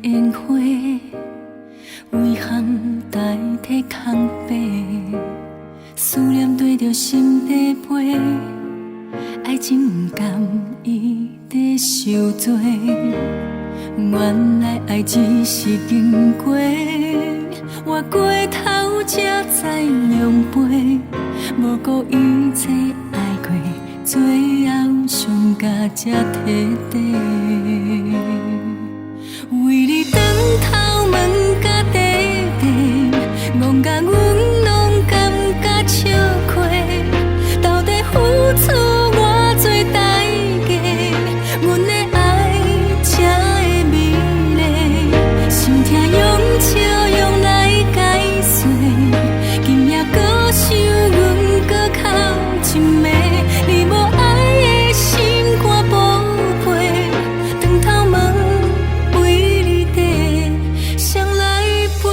烟火，遗憾代替空白，思念对着心底飞，爱情不甘伊在受罪，原来爱只是经过，我过头才知凉杯，无顾一切爱过，最后伤甲才彻底。为你转头问甲地地，戆甲阮拢感觉笑亏，到底付出偌多代价，阮的爱才会美丽，心痛用笑容来解释，今夜搁想阮搁哭一暝，你无爱的心肝宝贝，转头问为你地谁来陪。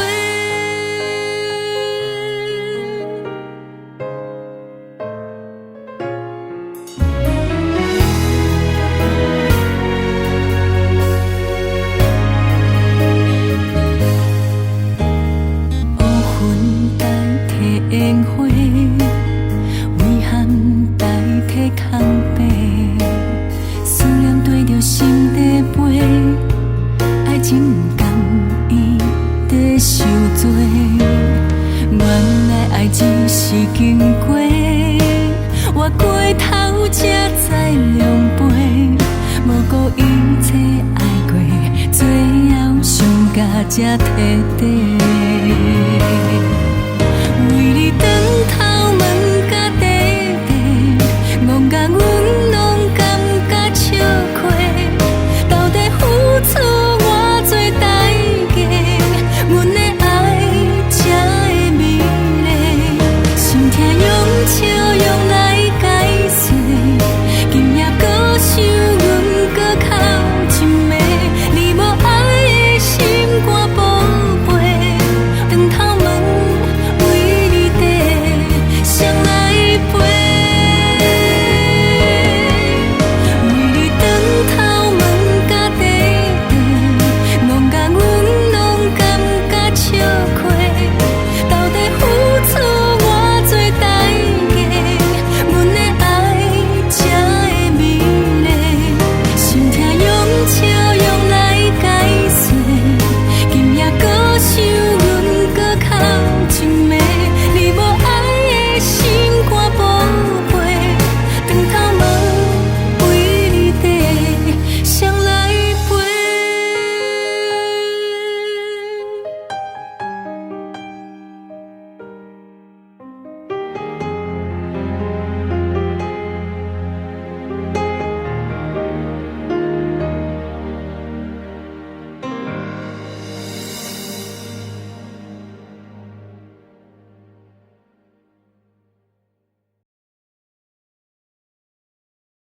乌云代替烟火，遗憾代替空白，思念对着心底飞，爱情不甘伊在受罪，原来爱只是经过，我过头才知凉杯，无顾一切爱过，最后伤甲才彻底。